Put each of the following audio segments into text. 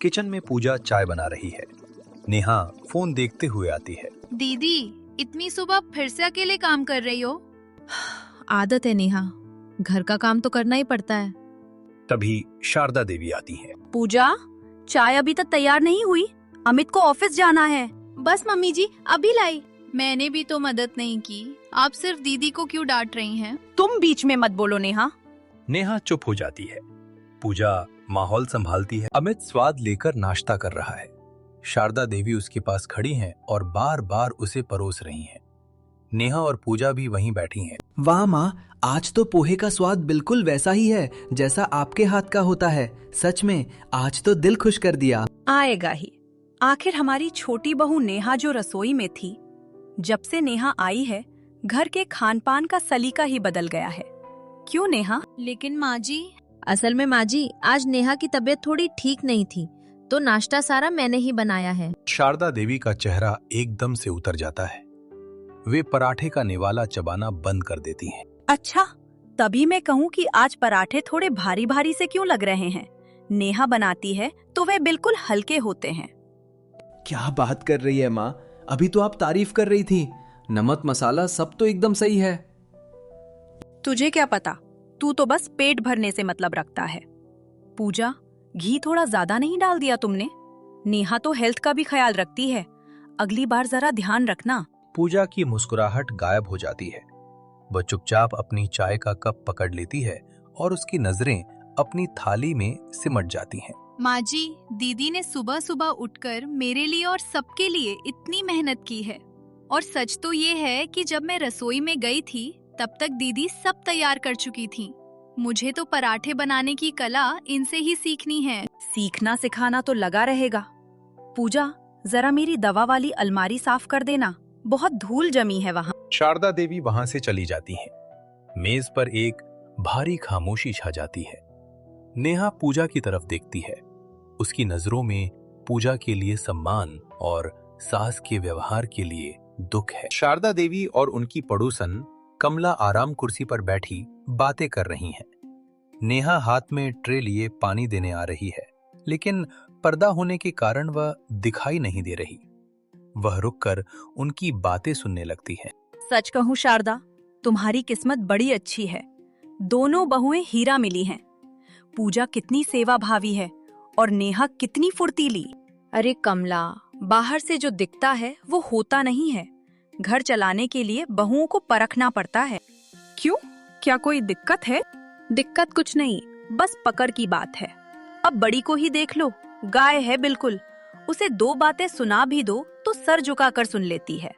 Kitchen में पूजा चाय बना रही है। नेहा फोन देखते हुए आती है। दीदी, इतनी सुबह फिर से अकेले काम कर रही हो? आदत है नेहा, घर का काम तो करना ही पड़ता है। तभी शारदा देवी आती है। पूजा, चाय अभी तक तैयार नहीं हुई, अमित को ऑफिस जाना है। बस मम्मी जी, अभी लाई। मैंने भी तो मदद नहीं की, आप सिर्फ दीदी को क्यों डांट रही हैं? तुम बीच में मत बोलो नेहा। नेहा चुप हो जाती है। पूजा माहौल संभालती है। अमित स्वाद लेकर नाश्ता कर रहा है। शारदा देवी उसके पास खड़ी हैं और बार बार उसे परोस रही हैं। नेहा और पूजा भी वहीं बैठी हैं। वाह माँ, आज तो पोहे का स्वाद बिल्कुल वैसा ही है जैसा आपके हाथ का होता है। सच में आज तो दिल खुश कर दिया। आएगा ही। आखिर हमारी छोटी बहू नेहा जो रसोई में थी, जब से नेहा आई है घर के खान पान का सलीका ही बदल गया है। क्यों नेहा? लेकिन माँ जी, असल में माँ जी, आज नेहा की तबीयत थोड़ी ठीक नहीं थी, तो नाश्ता सारा मैंने ही बनाया है। शारदा देवी का चेहरा एकदम से उतर जाता है। वे पराठे का निवाला चबाना बंद कर देती हैं। अच्छा, तभी मैं कहूँ कि आज पराठे थोड़े भारी भारी से क्यों लग रहे हैं। नेहा बनाती है तो वे बिल्कुल हल्के होते हैं। क्या बात कर रही है माँ, अभी तो आप तारीफ कर रही थी। नमक मसाला सब तो एकदम सही है। तुझे क्या पता, तू तो बस पेट भरने से मतलब रखता है। पूजा, घी थोड़ा ज्यादा नहीं डाल दिया तुमने? नेहा तो हेल्थ का भी ख्याल रखती है, अगली बार जरा ध्यान रखना। पूजा की मुस्कुराहट गायब हो जाती है। वह चुपचाप अपनी चाय का कप पकड़ लेती है और उसकी नजरें अपनी थाली में सिमट जाती हैं। माँ जी, दीदी ने सुबह सुबह उठकर मेरे लिए और सबके लिए इतनी मेहनत की है। और सच तो ये है कि जब मैं रसोई में गई थी तब तक दीदी सब तैयार कर चुकी थी। मुझे तो पराठे बनाने की कला इनसे ही सीखनी है। सीखना सिखाना तो लगा रहेगा। पूजा, जरा मेरी दवा वाली अलमारी साफ कर देना, बहुत धूल जमी है वहाँ। शारदा देवी वहां से चली जाती हैं। मेज पर एक भारी खामोशी छा जाती है। नेहा पूजा की तरफ देखती है। उसकी नजरों में पूजा के लिए सम्मान और सास के व्यवहार के लिए दुख है। शारदा देवी और उनकी पड़ोसन कमला आराम कुर्सी पर बैठी बातें कर रही हैं। नेहा हाथ में ट्रे लिए पानी देने आ रही है, लेकिन पर्दा होने के कारण वह दिखाई नहीं दे रही। वह रुककर उनकी बातें सुनने लगती है। सच कहूँ शारदा, तुम्हारी किस्मत बड़ी अच्छी है। दोनों बहुएं हीरा मिली हैं। पूजा कितनी सेवा भावी है और नेहा कितनी फुर्तीली। अरे कमला, बाहर से जो दिखता है वो होता नहीं है। घर चलाने के लिए बहुओं को परखना पड़ता है। क्यों, क्या कोई दिक्कत है? दिक्कत कुछ नहीं, बस पकड़ की बात है। अब बड़ी को ही देख लो, गाय है बिल्कुल। उसे दो बातें सुना भी दो तो सर झुकाकर सुन लेती है।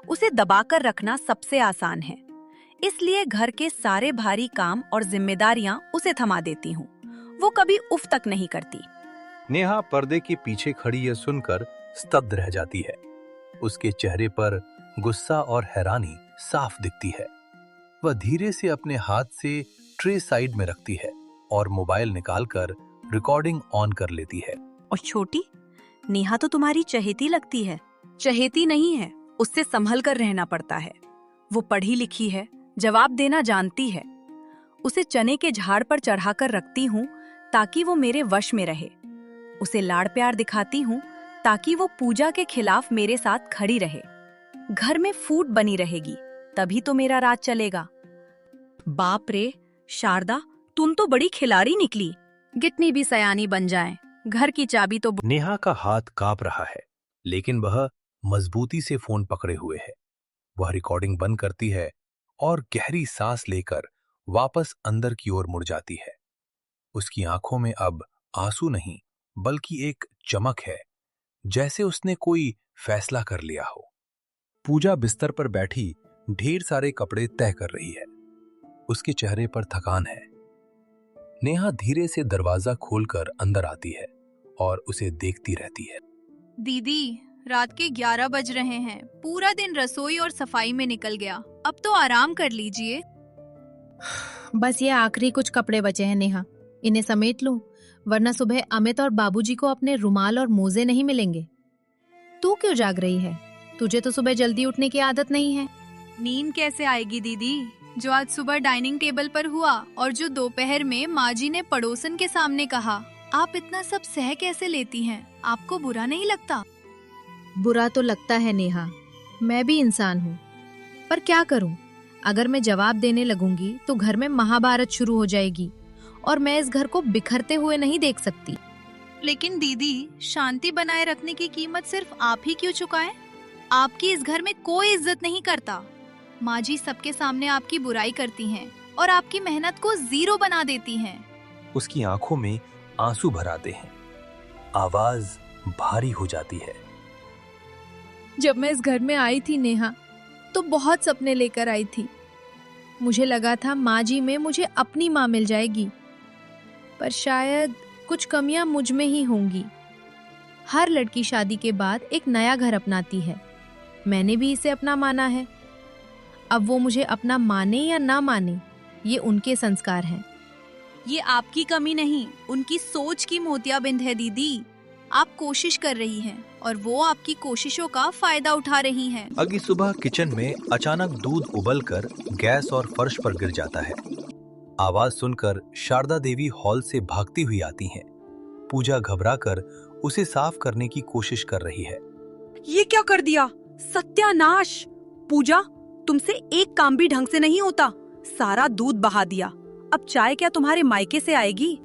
उसे दबाकर रखना सबसे आसान है, इसलिए घर के सारे भारी काम और जिम्मेदारियां उसे थमा देती हूँ। वो कभी उफ तक नहीं करती। नेहा पर्दे के पीछे खड़ी यह सुनकर स्तब्ध रह जाती है। उसके चेहरे पर गुस्सा और हैरानी साफ दिखती है। वह धीरे से अपने हाथ से ट्रे साइड में रखती है और मोबाइल निकालकर रिकॉर्डिंग ऑन कर लेती है। और छोटी, नेहा तो तुम्हारी चहेती लगती है। चहेती नहीं है, उससे संभल कर रहना पड़ता है। वो पढ़ी लिखी है, जवाब देना जानती है। उसे चने के झाड़ पर चढ़ाकर रखती हूँ ताकि वो मेरे वश में रहे। उसे लाड़ प्यार दिखाती हूँ ताकि वो पूजा के खिलाफ मेरे साथ खड़ी रहे। घर में फूट बनी रहेगी, तभी तो मेरा राज चलेगा। बाप रे शारदा, तुम तो बड़ी खिलाड़ी निकली। कितनी भी सयानी बन जाए, घर की चाबी तो। नेहा का हाथ कांप रहा है, लेकिन वह मजबूती से फोन पकड़े हुए है। वह रिकॉर्डिंग बंद करती है और गहरी सांस लेकर वापस अंदर की ओर मुड़ जाती है। उसकी आंखों में अब आंसू नहीं, बल्कि एक चमक है, जैसे उसने कोई फैसला कर लिया हो। पूजा बिस्तर पर बैठी ढेर सारे कपड़े तय कर रही है। उसके चेहरे पर थकान है। नेहा धीरे से दरवाजा खोलकर अंदर आती है और उसे देखती रहती है। दीदी, रात के 11 बज रहे हैं। पूरा दिन रसोई और सफाई में निकल गया। अब तो आराम कर लीजिए। बस ये आखिरी कुछ कपड़े बचे हैं नेहा, इन्हें समेट लूं, वरना सुबह अमित और बाबूजी को अपने रुमाल और मोजे नहीं मिलेंगे। तू क्यों जाग रही है? तुझे तो सुबह जल्दी उठने की आदत नहीं है। नींद कैसे आएगी दीदी, जो आज सुबह डाइनिंग टेबल पर हुआ और जो दोपहर में माँ जी ने पड़ोसन के सामने कहा। आप इतना सब सह कैसे लेती हैं? आपको बुरा नहीं लगता? बुरा तो लगता है नेहा, मैं भी इंसान हूँ, पर क्या करूँ? अगर मैं जवाब देने लगूंगी तो घर में महाभारत शुरू हो जाएगी और मैं इस घर को बिखरते हुए नहीं देख सकती। लेकिन दीदी, शांति बनाए रखने की कीमत सिर्फ आप ही क्यों चुकाएं? आपकी इस घर में कोई इज्जत नहीं करता। माँ जी सबके सामने आपकी बुराई करती हैं और आपकी मेहनत को जीरो बना देती हैं। उसकी आंखों में आंसू भर आते हैं, आवाज भारी हो जाती है। जब मैं इस घर में आई थी नेहा, तो बहुत सपने लेकर आई थी। मुझे लगा था माँ जी में मुझे अपनी माँ मिल जाएगी, पर शायद कुछ कमियां मुझ में ही होंगी। हर लड़की शादी के बाद एक नया घर अपनाती है, मैंने भी इसे अपना माना है। अब वो मुझे अपना माने या ना माने, ये उनके संस्कार हैं। ये आपकी कमी नहीं, उनकी सोच की मोतियाबिंद है दीदी। आप कोशिश कर रही हैं और वो आपकी कोशिशों का फायदा उठा रही हैं। अगली सुबह किचन में अचानक दूध उबलकर गैस और फर्श पर गिर जाता है। आवाज सुनकर शारदा देवी हॉल से भागती हुई आती हैं। पूजा घबराकर उसे साफ करने की कोशिश कर रही है। ये क्या कर दिया? सत्यानाश! पूजा, तुमसे एक काम भी ढंग से नहीं होता। सारा दूध बहा दिया। अब चाय क्या तुम्हारे मायके से आएगी?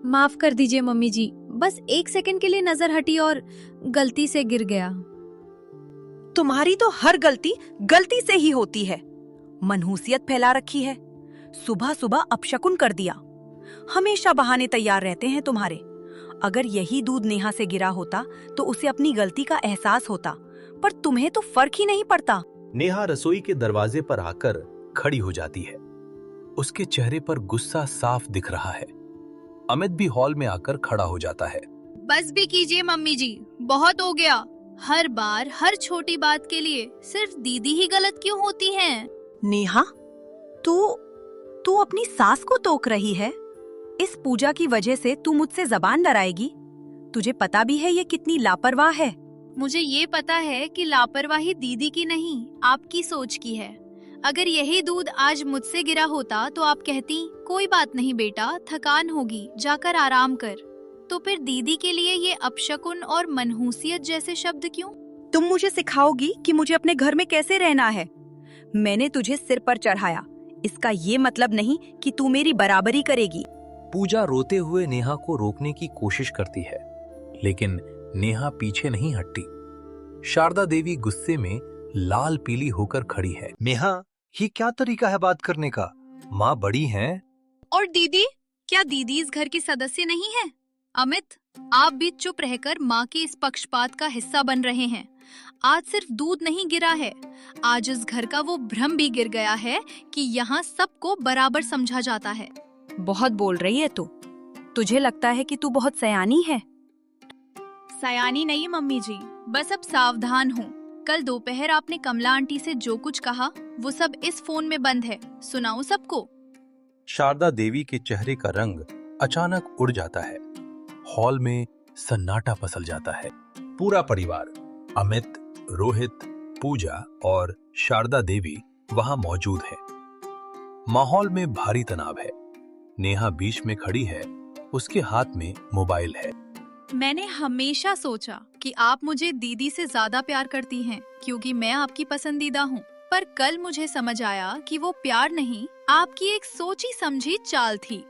माफ कर दीजिए मम्मी जी, बस एक सेकंड के लिए नजर हटी और गलती से गिर गया। तुम्हारी तो हर गलती गलती से ही होती है। मनहूसियत फैला रखी है। सुबह सुबह अपशकुन कर दिया। हमेशा बहाने तैयार रहते हैं तुम्हारे। अगर यही दूध नेहा से गिरा होता तो उसे अपनी गलती का एहसास होता, पर तुम्हें तो फर्क ही नहीं पड़ता। नेहा रसोई के दरवाजे पर आकर खड़ी हो जाती है। उसके चेहरे पर गुस्सा साफ दिख रहा है। अमित भी हॉल में आकर खड़ा हो जाता है। बस भी कीजिए मम्मी जी, बहुत हो गया। हर बार हर छोटी बात के लिए सिर्फ दीदी ही गलत क्यों होती हैं? नेहा, तू अपनी सास को टोक रही है। इस पूजा की वजह से तू मुझसे जबान लड़ाएगी। तुझे पता भी है ये कितनी लापरवाह है। मुझे ये पता है कि लापरवाही दीदी की नहीं, आपकी सोच की है। अगर यही दूध आज मुझसे गिरा होता तो आप कहती, कोई बात नहीं बेटा, थकान होगी, जाकर आराम कर। तो फिर दीदी के लिए ये अपशकुन और मनहूसियत जैसे शब्द क्यों? तुम मुझे सिखाओगी कि मुझे अपने घर में कैसे रहना है। मैंने तुझे सिर पर चढ़ाया, इसका ये मतलब नहीं कि तू मेरी बराबरी करेगी। पूजा रोते हुए नेहा को रोकने की कोशिश करती है, लेकिन नेहा पीछे नहीं हटती। शारदा देवी गुस्से में लाल पीली होकर खड़ी है। नेहा, ये क्या तरीका है बात करने का? माँ बड़ी हैं। और दीदी, क्या दीदी इस घर की सदस्य नहीं है? अमित, आप भी चुप रहकर माँ के इस पक्षपात का हिस्सा बन रहे हैं। आज सिर्फ दूध नहीं गिरा है, आज इस घर का वो भ्रम भी गिर गया है कि यहाँ सबको बराबर समझा जाता है। बहुत बोल रही है तू। तुझे लगता है कि तू बहुत सयानी है। सयानी नहीं मम्मी जी, बस अब सावधान हूँ। कल दोपहर आपने कमला आंटी से जो कुछ कहा वो सब इस फोन में बंद है। सुनाऊं सबको? शारदा देवी के चेहरे का रंग अचानक उड़ जाता है। हॉल में सन्नाटा पसर जाता है। पूरा परिवार, अमित, रोहित, पूजा और शारदा देवी वहां मौजूद है। माहौल में भारी तनाव है। नेहा बीच में खड़ी है, उसके हाथ में मोबाइल है। मैंने हमेशा सोचा कि आप मुझे दीदी से ज्यादा प्यार करती हैं क्योंकि मैं आपकी पसंदीदा हूँ, पर कल मुझे समझ आया कि वो प्यार नहीं, आपकी एक सोची समझी चाल थी।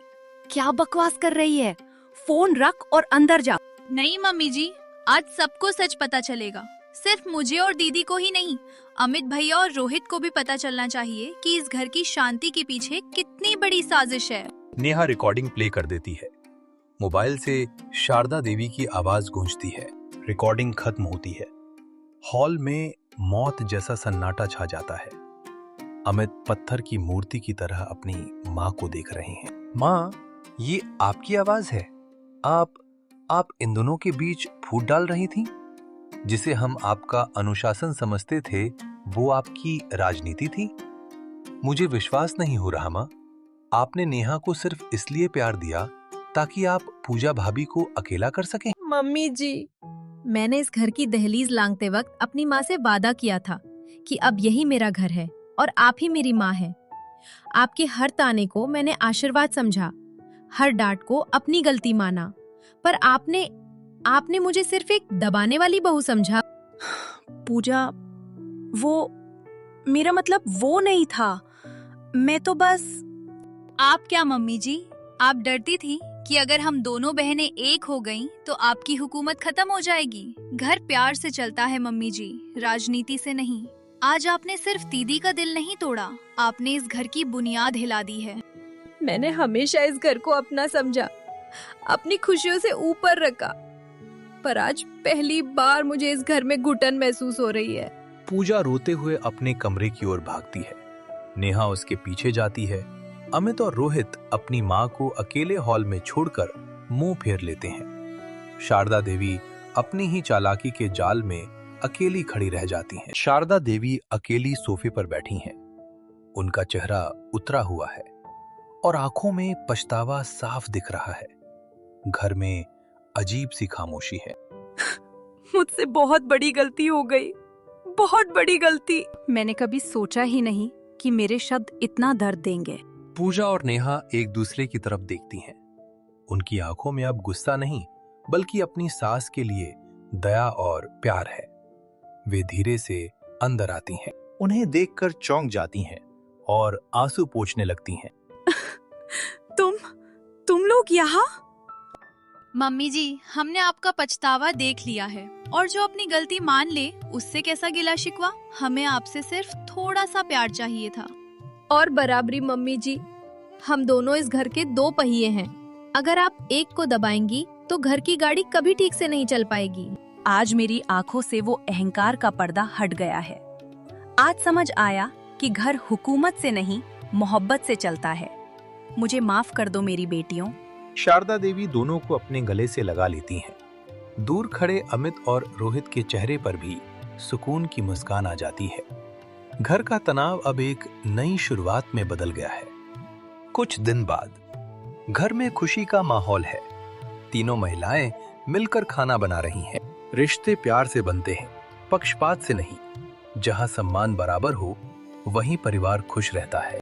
क्या बकवास कर रही है? फोन रख और अंदर जा। नहीं मम्मी जी, आज सबको सच पता चलेगा। सिर्फ मुझे और दीदी को ही नहीं, अमित भैया और रोहित को भी पता चलना चाहिए कि इस घर की शांति के पीछे कितनी बड़ी साजिश है। नेहा रिकॉर्डिंग प्ले कर देती है। मोबाइल से शारदा देवी की आवाज गूंजती है। रिकॉर्डिंग खत्म होती है। हॉल में मौत जैसा सन्नाटा छा जाता है। अमित पत्थर की मूर्ति की तरह अपनी माँ को देख रहे हैं। माँ, ये आपकी आवाज है? आप इन दोनों के बीच फूट डाल रही थी? जिसे हम आपका अनुशासन समझते थे, वो आपकी राजनीति थी? मुझे विश्वास नहीं हो रहा माँ। आपने नेहा को सिर्फ इसलिए प्यार दिया ताकि आप पूजा भाभी को अकेला कर सकें। मम्मी जी, मैंने इस घर की दहलीज लांघते वक्त अपनी माँ से वादा किया था कि अब यही मेरा घर है और आप ही मेरी माँ हैं। आपके हर ताने को मैंने आशीर्वाद समझा, हर डांट को अपनी गलती माना, पर आपने मुझे सिर्फ एक दबाने वाली बहू समझा। पूजा, वो मेरा मतलब वो नहीं था। मैं तो बस आप क्या मम्मी जी, आप डरती थी कि अगर हम दोनों बहनें एक हो गईं तो आपकी हुकूमत खत्म हो जाएगी। घर प्यार से चलता है मम्मी जी, राजनीति से नहीं। आज आपने सिर्फ दीदी का दिल नहीं तोड़ा, आपने इस घर की बुनियाद हिला दी है। मैंने हमेशा इस घर को अपना समझा, अपनी खुशियों से ऊपर रखा, पर आज पहली बार मुझे इस घर में घुटन महसूस हो रही है। पूजा रोते हुए अपने कमरे की ओर भागती है। नेहा उसके पीछे जाती है। अमित और रोहित अपनी माँ को अकेले हॉल में छोड़कर मुंह फेर लेते हैं। शारदा देवी अपनी ही चालाकी के जाल में अकेली खड़ी रह जाती हैं। शारदा देवी अकेली सोफे पर बैठी हैं। उनका चेहरा उतरा हुआ है और आंखों में पछतावा साफ दिख रहा है। घर में अजीब सी खामोशी है। मुझसे बहुत बड़ी गलती हो गई, बहुत बड़ी गलती। मैंने कभी सोचा ही नहीं कि मेरे शब्द इतना दर्द देंगे। पूजा और नेहा एक दूसरे की तरफ देखती हैं। उनकी आंखों में अब गुस्सा नहीं, बल्कि अपनी सास के लिए दया और प्यार है। वे धीरे से अंदर आती हैं। उन्हें देखकर चौंक जाती हैं और आंसू पोंछने लगती हैं। तुम लोग यहाँ? मम्मी जी, हमने आपका पछतावा देख लिया है और जो अपनी गलती मान ले उससे कैसा गिला शिकवा। हमें आपसे सिर्फ थोड़ा सा प्यार चाहिए था। और बराबरी मम्मी जी, हम दोनों इस घर के दो पहिए हैं। अगर आप एक को दबाएंगी तो घर की गाड़ी कभी ठीक से नहीं चल पाएगी। आज मेरी आंखों से वो अहंकार का पर्दा हट गया है। आज समझ आया कि घर हुकूमत से नहीं, मोहब्बत से चलता है। मुझे माफ कर दो मेरी बेटियों। शारदा देवी दोनों को अपने गले से लगा लेती हैं। दूर खड़े अमित और रोहित के चेहरे पर भी सुकून की मुस्कान आ जाती है। घर का तनाव अब एक नई शुरुआत में बदल गया है। कुछ दिन बाद घर में खुशी का माहौल है। तीनों महिलाएं मिलकर खाना बना रही हैं। रिश्ते प्यार से बनते हैं, पक्षपात से नहीं। जहां सम्मान बराबर हो, वहीं परिवार खुश रहता है।